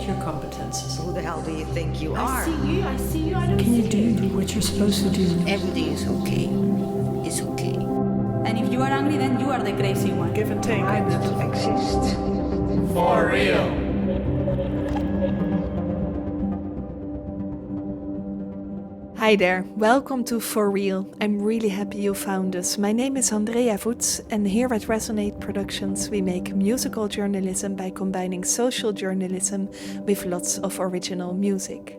state your competences. Who the hell do you think you are? I see you, I don't Can see you do what you're supposed to do? Everything is okay. It's okay. And if you are angry, then you are the crazy one. Give and take. I don't exist. For real. Hi there, welcome to For Real. I'm really happy you found us. My name is Andrea Voets, and here at Resonate Productions we make musical journalism by combining social journalism with lots of original music.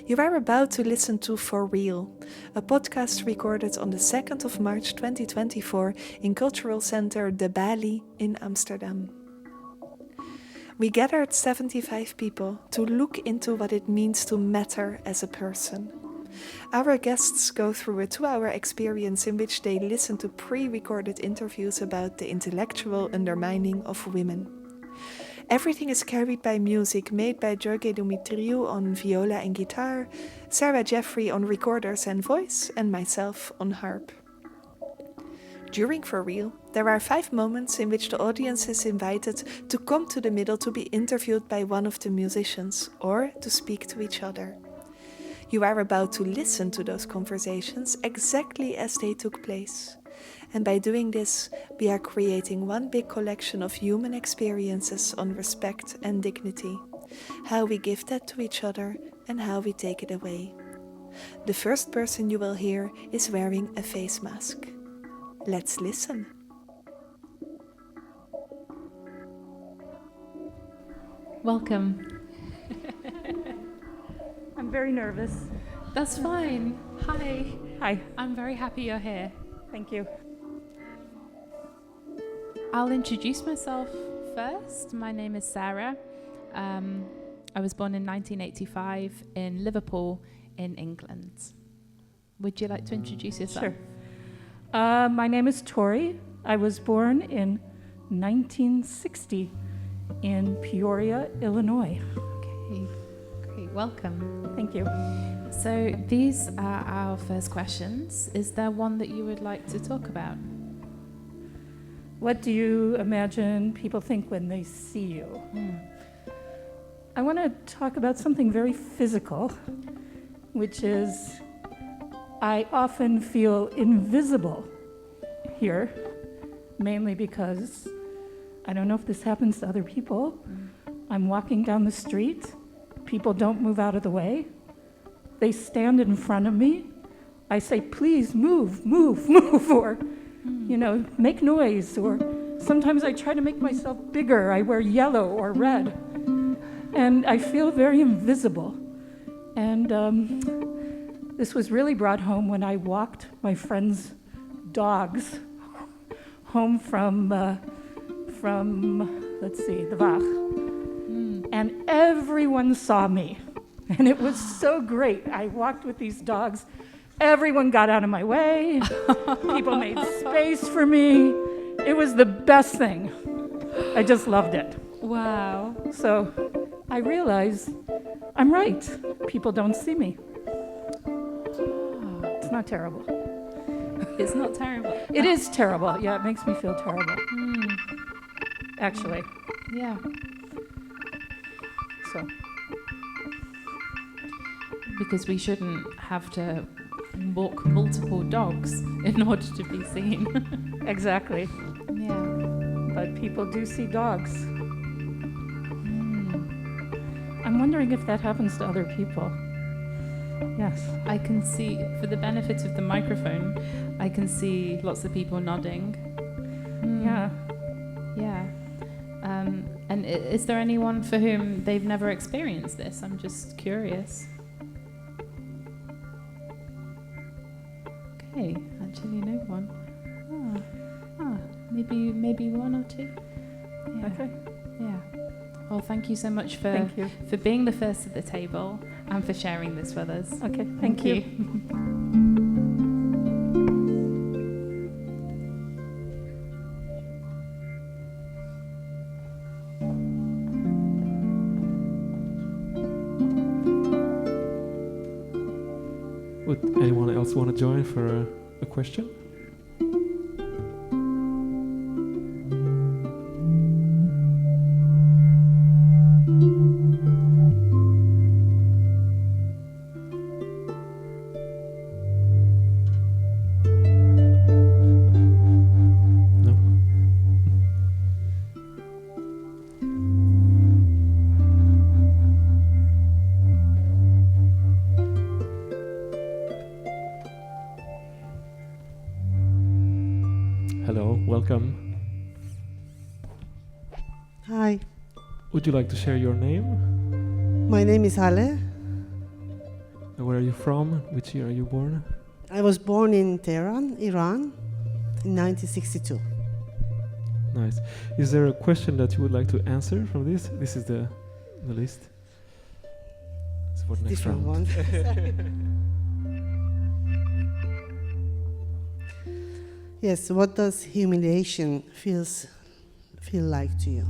You are about to listen to For Real, a podcast recorded on the 2nd of March 2024 in Cultural Center de Balie in Amsterdam. We gathered 75 people to look into what it means to matter as a person. Our guests go through a 2-hour experience in which they listen to pre-recorded interviews about the intellectual undermining of women. Everything is carried by music made by Jorge Dumitriu on viola and guitar, Sarah Jeffrey on recorders and voice, and myself on harp. During For Real, there are 5 moments in which the audience is invited to come to the middle to be interviewed by one of the musicians or to speak to each other. You are about to listen to those conversations exactly as they took place. And by doing this, we are creating one big collection of human experiences on respect and dignity, how we give that to each other and how we take it away. The first person you will hear is wearing a face mask. Let's listen. Welcome. I'm very nervous. That's fine. Hi. Hi. I'm very happy you're here. Thank you. I'll introduce myself first. My name is Sarah. I was born in 1985 in Liverpool in England. Would you like to introduce yourself? Sure. My name is Tori. I was born in 1960 in Peoria, Illinois. Okay. Great. Welcome. Thank you. So these are our first questions. Is there one that you would like to talk about? What do you imagine people think when they see you? I want to talk about something very physical, which is I often feel invisible here, mainly because I don't know if this happens to other people. I'm walking down the street. People don't move out of the way. They stand in front of me. I say, please move, move, move, or, make noise. Or sometimes I try to make myself bigger. I wear yellow or red. And I feel very invisible. And this was really brought home when I walked my friend's dogs home from the Waag. And everyone saw me. And it was so great. I walked with these dogs. Everyone got out of my way. People made space for me. It was the best thing. I just loved it. Wow. So I realized I'm right. People don't see me. It's not terrible. It's not terrible. It is terrible. Yeah, it makes me feel terrible. Actually. Yeah. So. Because we shouldn't have to walk multiple dogs in order to be seen. Exactly. Yeah. But people do see dogs. I'm wondering if that happens to other people. Yes. I can see, for the benefit of the microphone, I can see lots of people nodding. Yeah. Yeah. And is there anyone for whom they've never experienced this? I'm just curious. Okay, actually no one. Maybe one or two. Yeah. Okay. Yeah. Well, thank you so much for being the first at the table and for sharing this with us. Okay, thank you. Would anyone else want to join for a question? Hi, Would you like to share your name? my name is Halleh. And where are you from? Which year are you born? I was born in Tehran, Iran, in 1962. Nice. Is there a question that you would like to answer from this? This is the list. It's for the next Different round. ones. Yes, what does humiliation feel like to you?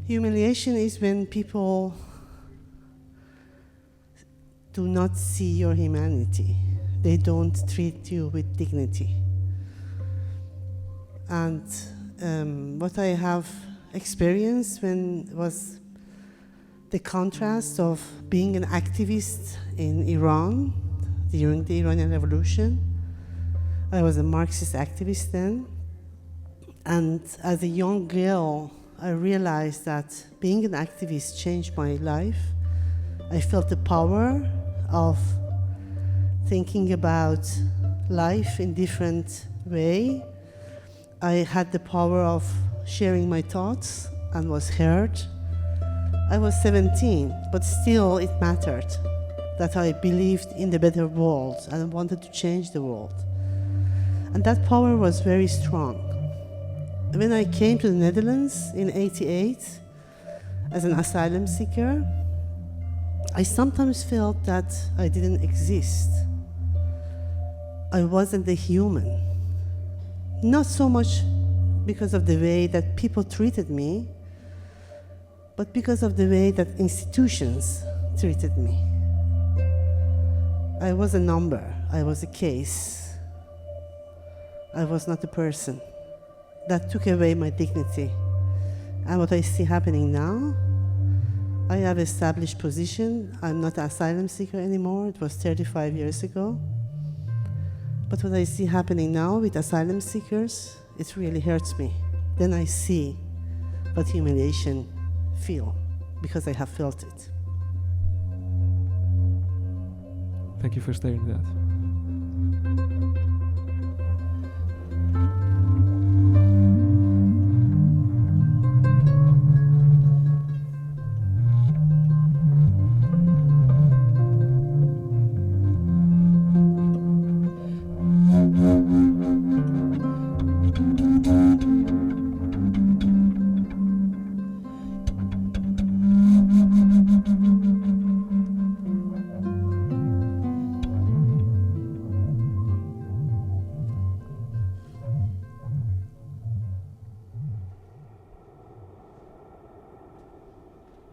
Humiliation is when people do not see your humanity. They don't treat you with dignity. And what I have experienced was the contrast of being an activist in Iran during the Iranian Revolution. I was a Marxist activist then. And as a young girl, I realized that being an activist changed my life. I felt the power of thinking about life in different way. I had the power of sharing my thoughts and was heard. I was 17, but still it mattered that I believed in the better world and wanted to change the world. And that power was very strong. When I came to the Netherlands in '88 as an asylum seeker, I sometimes felt that I didn't exist. I wasn't a human. Not so much because of the way that people treated me, but because of the way that institutions treated me. I was a number, I was a case. I was not a person. That took away my dignity. And what I see happening now, I have established position. I'm not an asylum seeker anymore. It was 35 years ago. But what I see happening now with asylum seekers, it really hurts me. Then I see what humiliation feel, because I have felt it. Thank you for sharing that.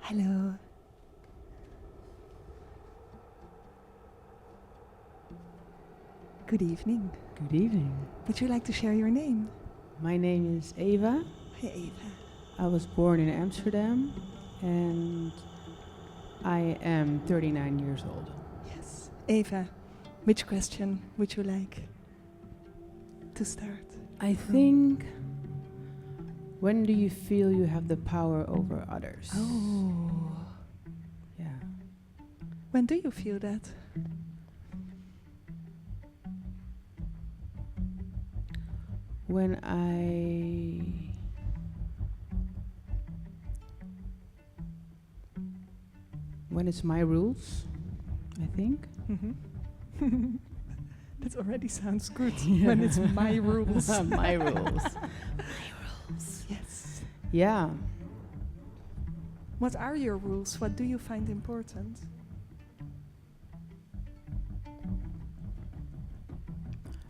Hello. Good evening. Good evening. Would you like to share your name? My name is Eva. Hi, Eva. I was born in Amsterdam and I am 39 years old. Yes. Eva, which question would you like to start? I think, when do you feel you have the power over others? Oh. Yeah. When do you feel that? When it's my rules, I think. Mm-hmm. That already sounds good. When it's my rules. My rules. My rules. Yes. Yeah. What are your rules? What do you find important?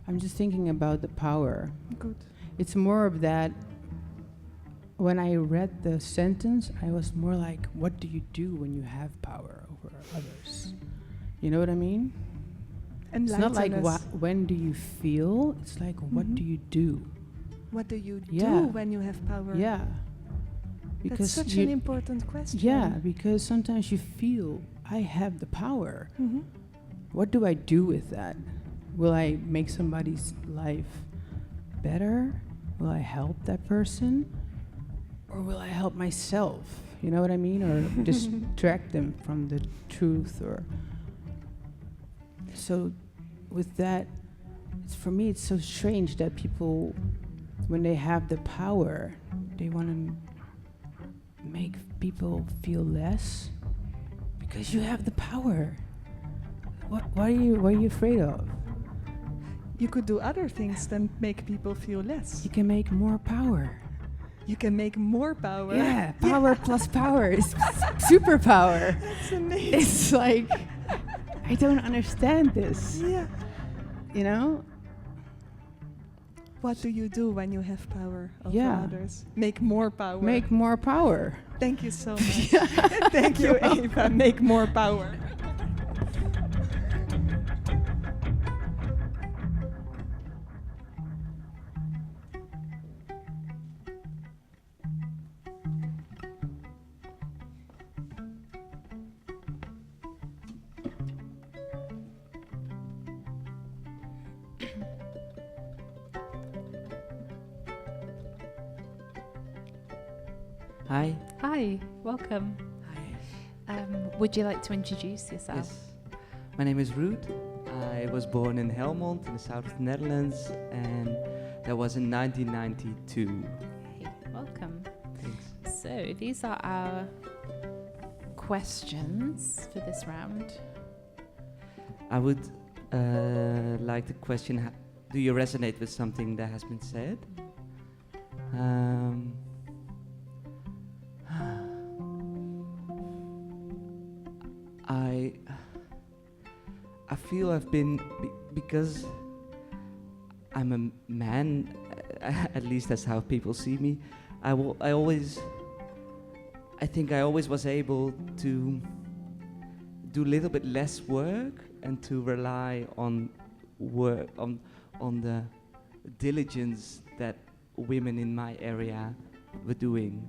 I'm just thinking about the power. Good. It's more of that. When I read the sentence, I was more like, what do you do when you have power over others? You know what I mean? It's not like when do you feel, it's like what do you do? What do you do when you have power? Yeah. Because that's such an important question. Yeah, because sometimes you feel, I have the power. Mm-hmm. What do I do with that? Will I make somebody's life better? Will I help that person? Or will I help myself? You know what I mean? Or distract them from the truth? Or so with that, for me, it's so strange that people, when they have the power, they want to make people feel less because you have the power. What are you afraid of? You could do other things than make people feel less. You can make more power. You can make more power. Yeah, power plus power is superpower. That's amazing. It's like, I don't understand this. Yeah. You know? What do you do when you have power over Yeah. others? Make more power. Make more power. Thank you so much. Thank you, Eva. Make more power. Hi. Hi, welcome. Hi. Would you like to introduce yourself? Yes. My name is Ruud. I was born in Helmond in the south of the Netherlands, and that was in 1992. Hey, welcome. Thanks. So these are our questions for this round. I would like to question, do you resonate with something that has been said? I feel I've been, because I'm a man, at least that's how people see me, I think I always was able to do a little bit less work and to rely on work, on the diligence that women in my area were doing,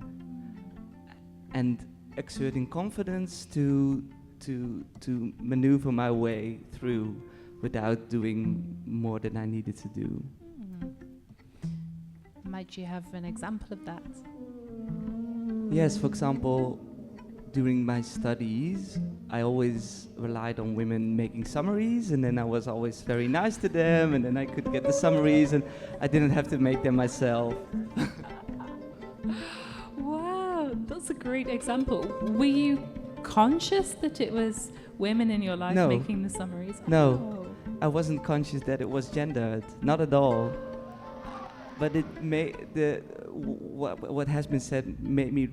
and exerting confidence to maneuver my way through without doing more than I needed to do. Might you have an example of that? Yes, for example, during my studies, I always relied on women making summaries, and then I was always very nice to them, and then I could get the summaries, and I didn't have to make them myself. Wow, that's a great example. Were you conscious that it was women in your life No. making the summaries? No, Oh. I wasn't conscious that it was gendered, not at all. But it what has been said made me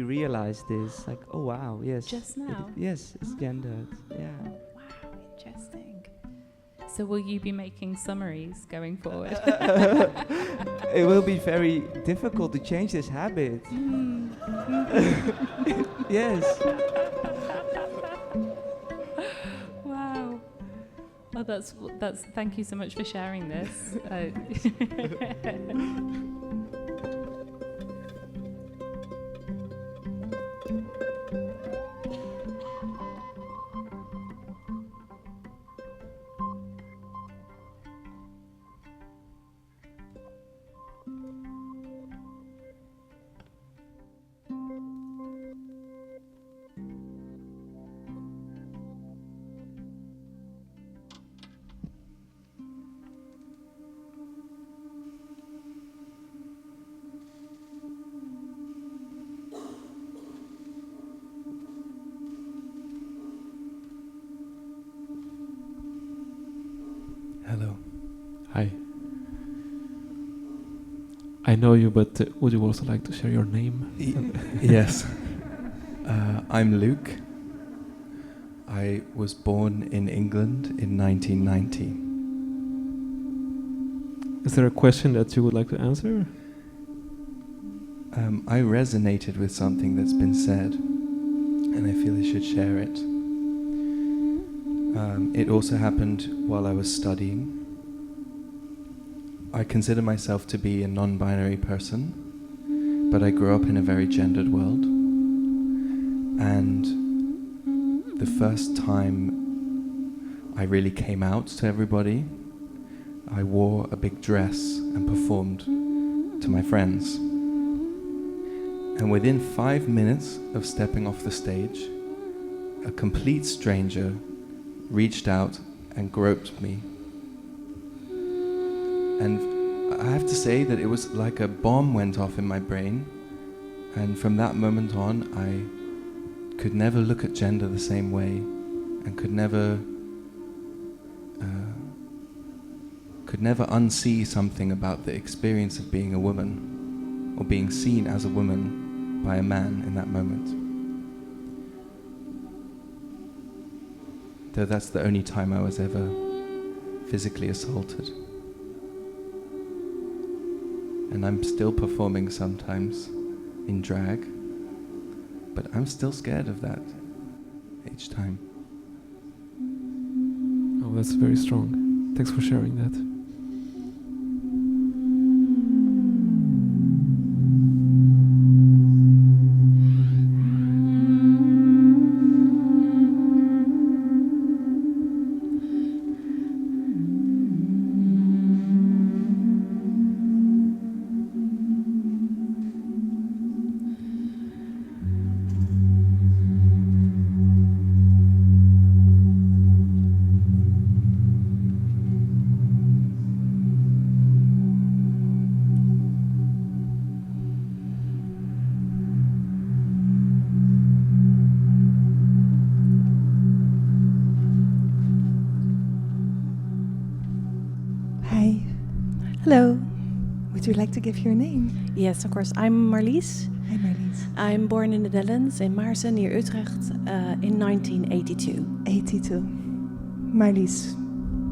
realize this. Like, oh wow, yes. Just now? Yes, it's gendered. Yeah. Wow, interesting. So will you be making summaries going forward? It will be very difficult to change this habit. Yes. Wow. Well, that's. Thank you so much for sharing this. Hello. Hi. I know you, but would you also like to share your name? Yes. I'm Luke. I was born in England in 1990. Is there a question that you would like to answer? I resonated with something that's been said, and I feel I should share it. It also happened while I was studying. I consider myself to be a non-binary person, but I grew up in a very gendered world. And the first time I really came out to everybody, I wore a big dress and performed to my friends. And within 5 minutes of stepping off the stage, a complete stranger reached out and groped me. And I have to say that it was like a bomb went off in my brain, and from that moment on I could never look at gender the same way, and could never unsee something about the experience of being a woman, or being seen as a woman by a man in that moment. Though that's the only time I was ever physically assaulted. And I'm still performing sometimes in drag, but I'm still scared of that each time. Oh, that's very strong. Thanks for sharing that. Hi. Hello. Would you like to give your name? Yes, of course. I'm Marlies. Hi, Marlies. I'm born in the Netherlands, in Maarsen, near Utrecht, in 1982. 82. Marlies,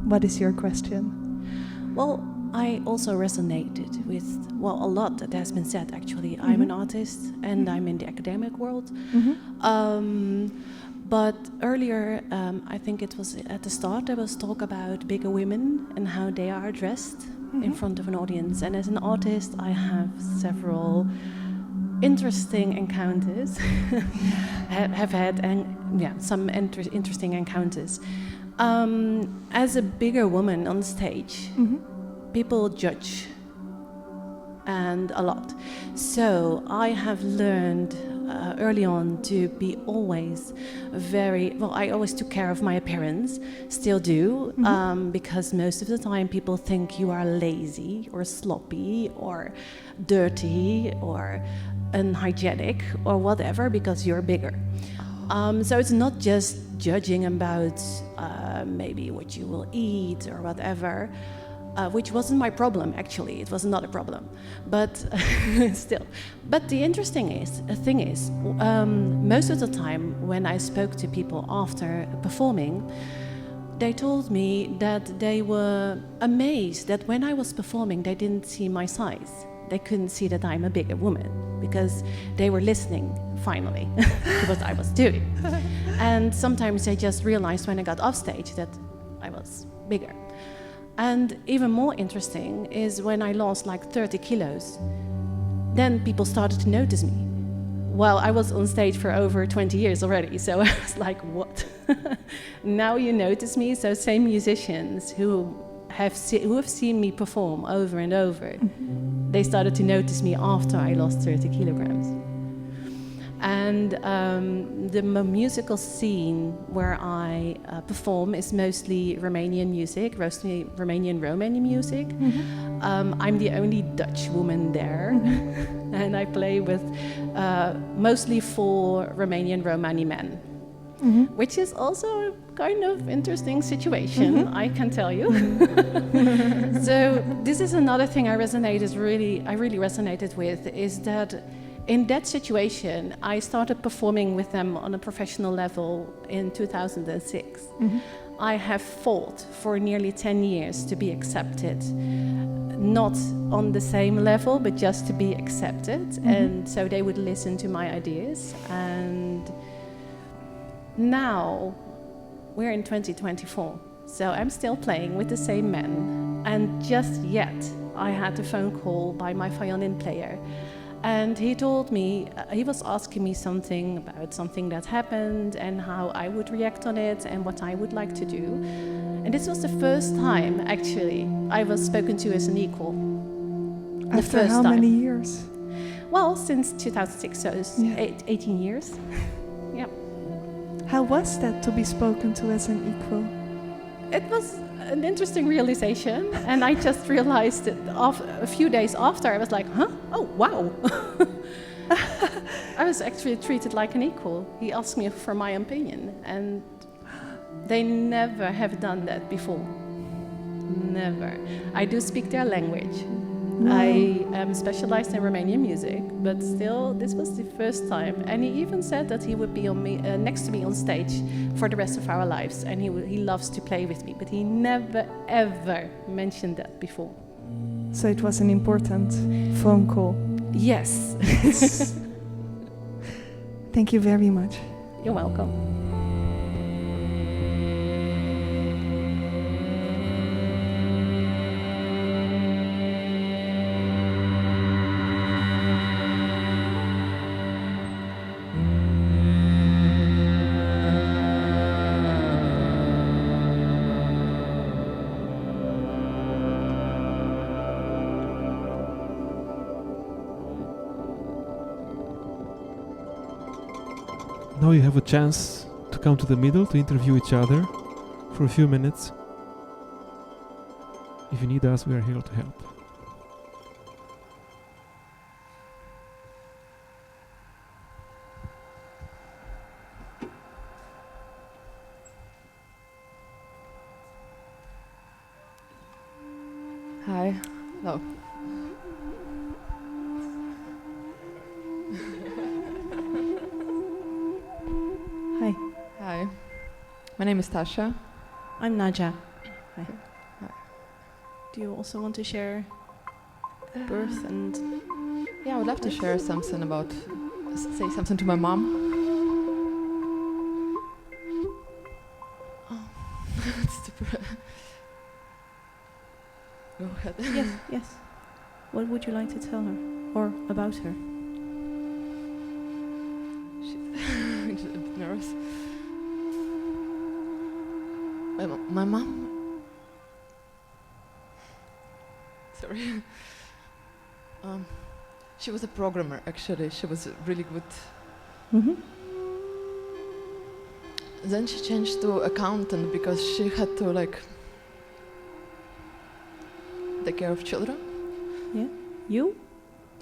what is your question? Well, I also resonated with, well, a lot that has been said, actually. I'm an artist, and I'm in the academic world. But earlier, I think it was at the start, there was talk about bigger women and how they are dressed in front of an audience. And as an artist, I have several interesting encounters, have had some interesting encounters. As a bigger woman on stage, people judge, and a lot. So I have learned early on to be always I always took care of my appearance, still do, because most of the time people think you are lazy or sloppy or dirty or unhygienic or whatever because you're bigger. So it's not just judging about maybe what you will eat or whatever, which wasn't my problem, actually. It was not a problem, but still. But the interesting thing is, most of the time when I spoke to people after performing, they told me that they were amazed that when I was performing, they didn't see my size. They couldn't see that I'm a bigger woman because they were listening, finally, to what I was doing. And sometimes they just realized when I got off stage that I was bigger. And even more interesting is when I lost like 30 kilos, then people started to notice me. Well, I was on stage for over 20 years already, so I was like, what? Now you notice me? So same musicians who have seen me perform over and over, they started to notice me after I lost 30 kilograms. And the musical scene where I perform is mostly Romanian music, mostly Romanian Romani music. I'm the only Dutch woman there, and I play with mostly 4 Romanian Romani men, which is also a kind of interesting situation, I can tell you. So this is another thing I really resonated with, is that in that situation, I started performing with them on a professional level in 2006. I have fought for nearly 10 years to be accepted, not on the same level, but just to be accepted. And so they would listen to my ideas. And now we're in 2024, so I'm still playing with the same men. And just yet, I had a phone call by my violin player. And he told me, he was asking me something about something that happened and how I would react on it and what I would like to do. And this was the first time, actually, I was spoken to as an equal. After how many years? Well, since 2006, so it's 18 years. Yeah. How was that to be spoken to as an equal? It was an interesting realization, and I just realized it a few days after. I was like, huh? Oh, wow. I was actually treated like an equal. He asked me for my opinion, and they never have done that before. Never. I do speak their language. I am specialized in Romanian music, but still, this was the first time. And he even said that he would be next to me on stage for the rest of our lives, and he loves to play with me, but he never, ever mentioned that before. So it was an important phone call. Yes. Thank you very much. You're welcome. Now you have a chance to come to the middle to interview each other for a few minutes. If you need us, we are here to help. Hi. Hello. Hi. Hi. My name is Tasha. I'm Nadja. Hi. Hi. Do you also want to share birth and... Yeah, I would love to share something about... say something to my mom. Oh, that's the... Go ahead. Yes, yes. What would you like to tell her? Or about her? She's a bit nervous. My mom... Sorry. She was a programmer, actually. She was really good. Mm-hmm. Then she changed to accountant because she had to, like, take care of children. Yeah. You?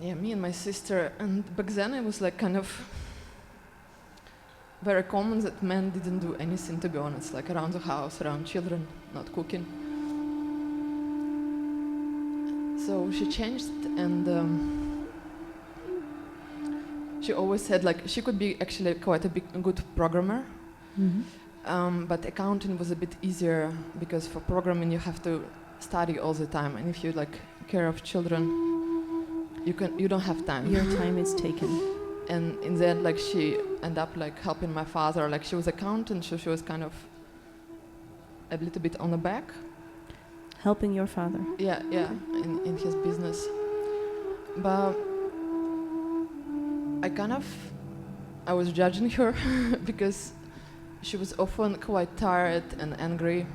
Yeah, me and my sister. And back then it was like kind of very common that men didn't do anything, to be honest, like around the house, around children, not cooking. So she changed, and she always said like she could be actually quite a good programmer. Mm-hmm. But accounting was a bit easier because for programming you have to study all the time, and if you like care of children, you don't have time. Your time is taken. And in the end, like she ended up like helping my father. Like she was accountant, so she was kind of a little bit on the back. Helping your father. Yeah, yeah, in his business. But I was judging her because she was often quite tired and angry.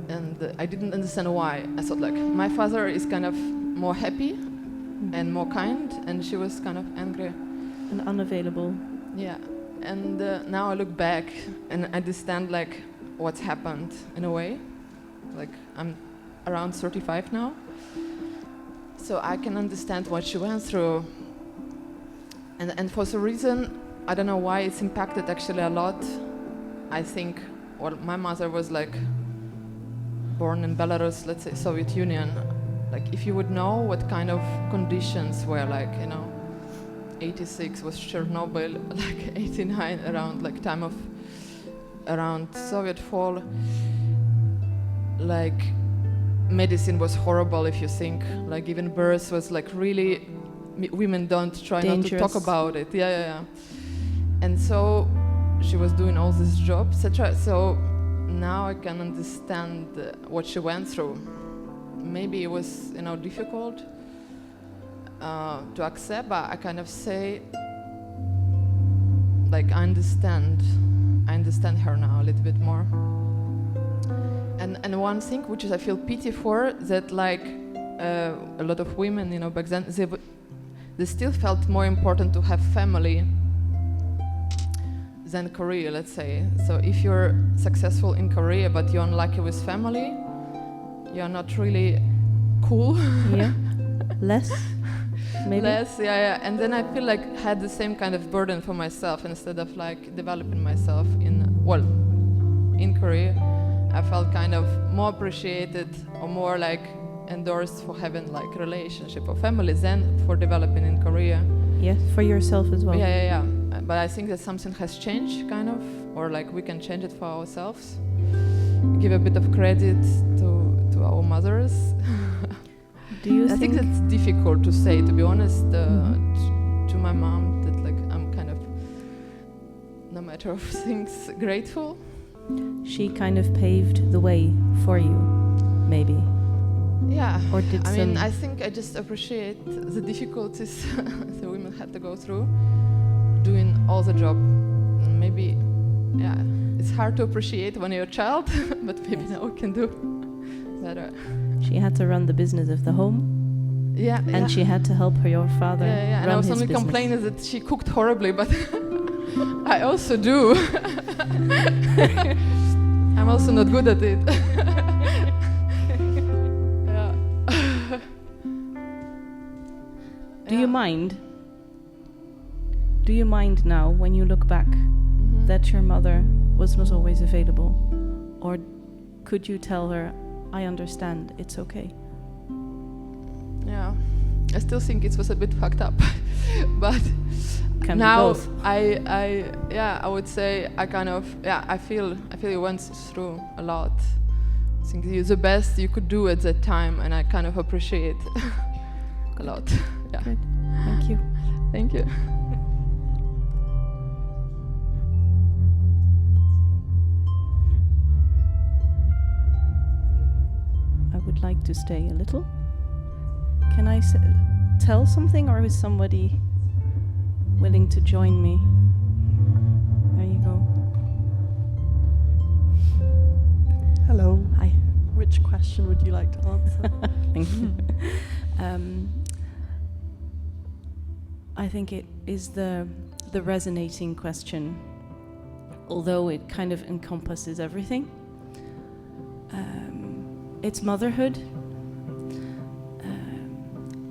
And I didn't understand why. I thought like, my father is kind of more happy and more kind, and she was kind of angry. And unavailable. Yeah, and now I look back and I understand like what's happened in a way. Like I'm around 35 now, so I can understand what she went through. And for some reason, I don't know why, it's impacted actually a lot. I think, well, my mother was like born in Belarus, let's say Soviet Union. Like if you would know what kind of conditions were, like, you know, 86 was Chernobyl, like 89 around like time of around Soviet fall. Like medicine was horrible if you think, like giving birth was like really, women don't try dangerous. Not to talk about it. Yeah. And so she was doing all this job, etc. So now I can understand what she went through. Maybe it was, you know, difficult to accept, but I kind of say, like, I understand her now a little bit more. And one thing which is I feel pity for, that like a lot of women, you know, back then they still felt more important to have family than Korea, let's say. So if you're successful in Korea but you're unlucky with family, you're not really cool. Yeah. Less? Maybe? Less, yeah. And then I feel like I had the same kind of burden for myself instead of like developing myself in Korea. I felt kind of more appreciated or more like endorsed for having like relationship or family than for developing in Korea. Yes, for yourself as well. Yeah. But I think that something has changed kind of, or like we can change it for ourselves. Give a bit of credit to our mothers. Do you I think that's difficult to say, to be honest, to my mom, that like I'm kind of, no matter of things, grateful. She kind of paved the way for you, maybe. Yeah. Or did I mean, I think I just appreciate the difficulties the women had to go through doing all the job. Maybe, yeah, it's hard to appreciate when you're a child, but maybe now we can do better. She had to run the business of the home. Yeah. And she had to help your father. Yeah. And I was only complaining that she cooked horribly, but I also do. I'm also not good at it. Do you mind? Do you mind now, when you look back, that your mother was not always available? Or could you tell her, I understand, it's okay? Yeah, I still think it was a bit fucked up, but Can now be both. I would say I feel you went through a lot. I think you're the best you could do at that time, and I kind of appreciate a lot. Yeah. Good. Thank you. Thank you. I would like to stay a little. Can I tell something, or is somebody willing to join me? There you go. Hello. Hi. Which question would you like to answer? Thank you. I think it is the resonating question, although it kind of encompasses everything. It's motherhood.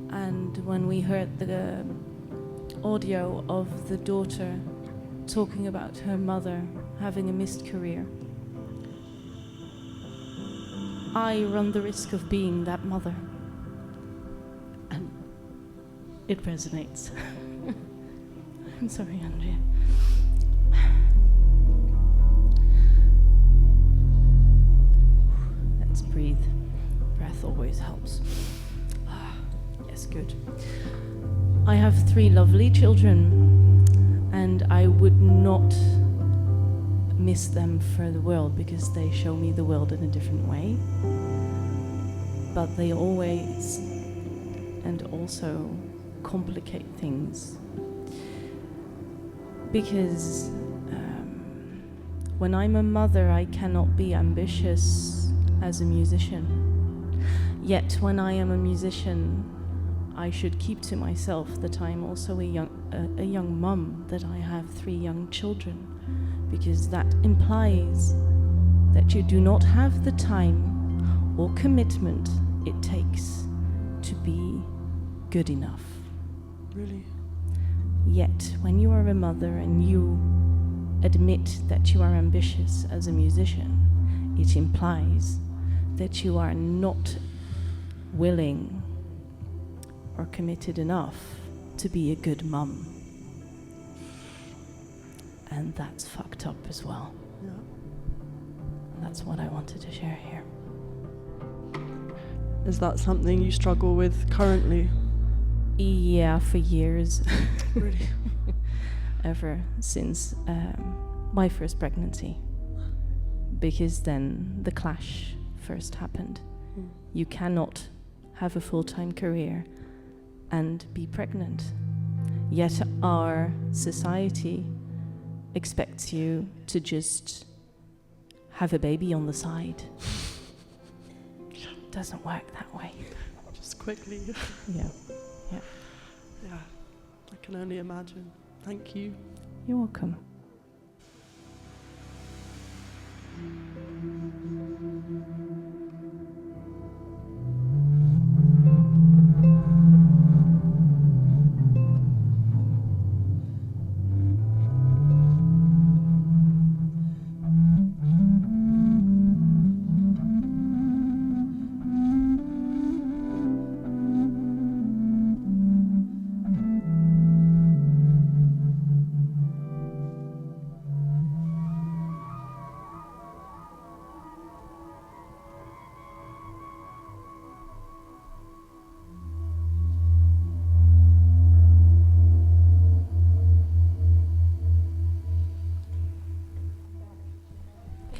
And when we heard the audio of the daughter talking about her mother having a missed career, I run the risk of being that mother. And it resonates. I'm sorry, Andrea. Let's breathe. Breath always helps. Yes, good. I have 3 lovely children, and I would not miss them for the world, because they show me the world in a different way. But they always and also complicate things. Because when I'm a mother, I cannot be ambitious as a musician. Yet when I am a musician, I should keep to myself that I'm also a young mum, that I have 3 young children, because that implies that you do not have the time or commitment it takes to be good enough. Really? Yet, when you are a mother and you admit that you are ambitious as a musician, it implies that you are not willing or committed enough to be a good mum. And that's fucked up as well. Yeah. That's what I wanted to share here. Is that something you struggle with currently? Yeah, for years. Really? Ever since my first pregnancy. Because then the clash first happened. You cannot have a full-time career and be pregnant. Yet our society expects you to just have a baby on the side. Doesn't work that way. Just quickly. Yeah. Yeah. I can only imagine. Thank you. You're welcome.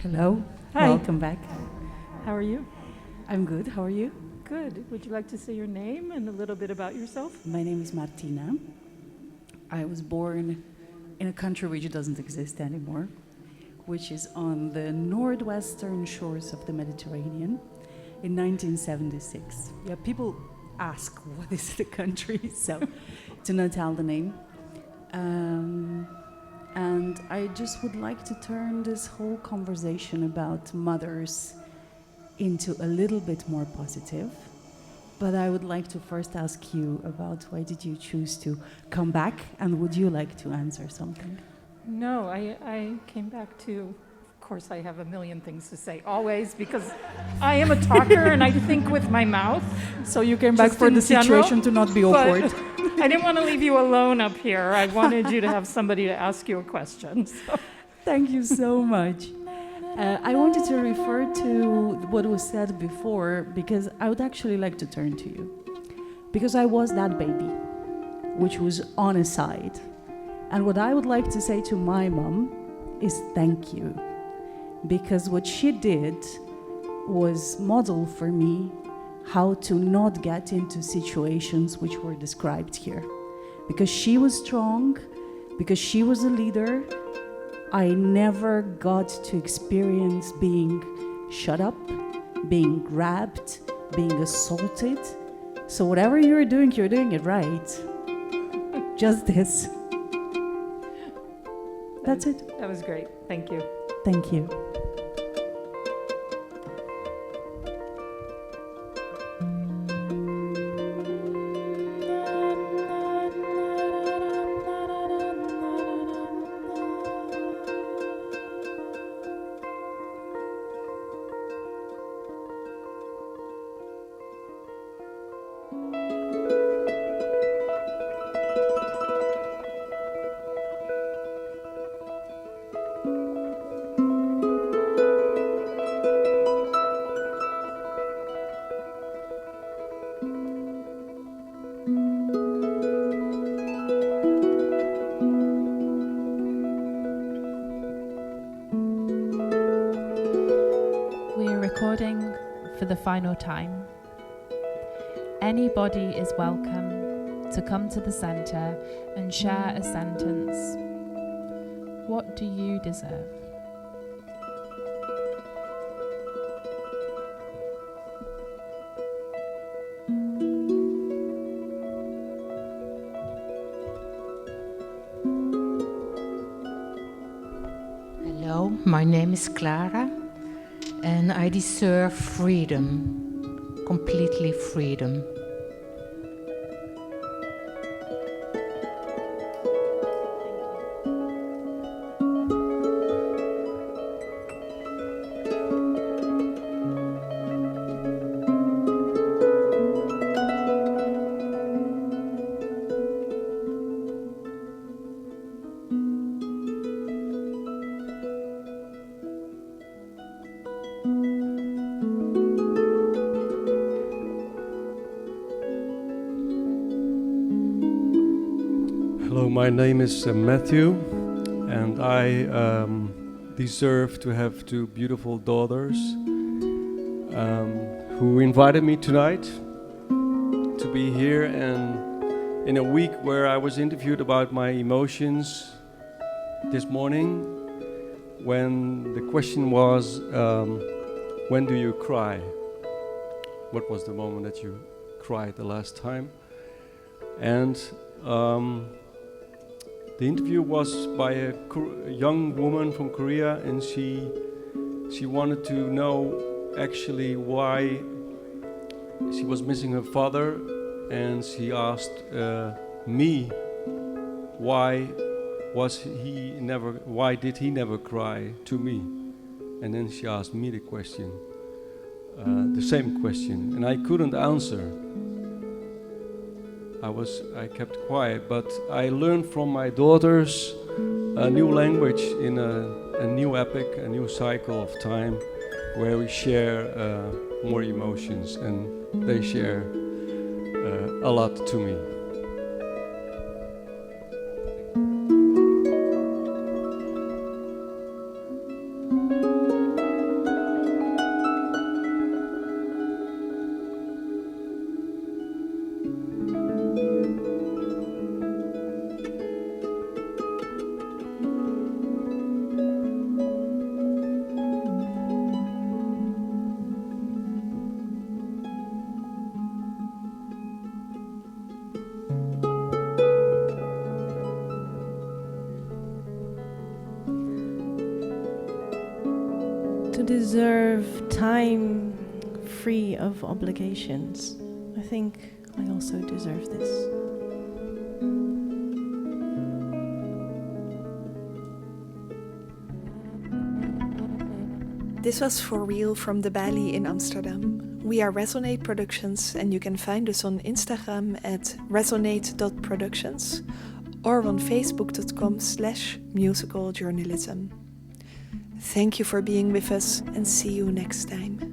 Hello. Hi. Welcome back. How are you? I'm good. How are you? Good. Would you like to say your name and a little bit about yourself? My name is Martina. I was born in a country which doesn't exist anymore, which is on the northwestern shores of the Mediterranean in 1976. Yeah, people ask what is the country, so to not tell the name. And I just would like to turn this whole conversation about mothers into a little bit more positive. But I would like to first ask you about why did you choose to come back, and would you like to answer something? No, I came back to, of course I have a million things to say, always, because I am a talker and I think with my mouth. So you came back just for in the general, situation to not be awkward. I didn't want to leave you alone up here. I wanted you to have somebody to ask you a question. So. Thank you so much. I wanted to refer to what was said before, because I would actually like to turn to you. Because I was that baby, which was on a side. And what I would like to say to my mom is thank you. Because what she did was model for me how to not get into situations which were described here. Because she was strong, because she was a leader, I never got to experience being shut up, being grabbed, being assaulted. So whatever you're doing it right. Just this. That's it. That was great. Thank you. Thank you. Recording for the final time. Anybody is welcome to come to the center and share a sentence. What do you deserve? Hello, my name is Clara. And I deserve freedom, completely freedom. My name is Matthew, and I deserve to have two beautiful daughters who invited me tonight to be here, and in a week where I was interviewed about my emotions this morning, when the question was, when do you cry? What was the moment that you cried the last time? And the interview was by a young woman from Korea, and she wanted to know actually why she was missing her father, and she asked me why did he never cry to me, and then she asked me the question, the same question, and I couldn't answer. I kept quiet, but I learned from my daughters a new language in a new epic, a new cycle of time, where we share more emotions, and they share a lot to me. deserve time free of obligations. I think I also deserve this. This was For Real from the Balie in Amsterdam. We are Resonate Productions, and you can find us on Instagram at resonate.productions or on facebook.com/musicaljournalism. Thank you for being with us, and see you next time.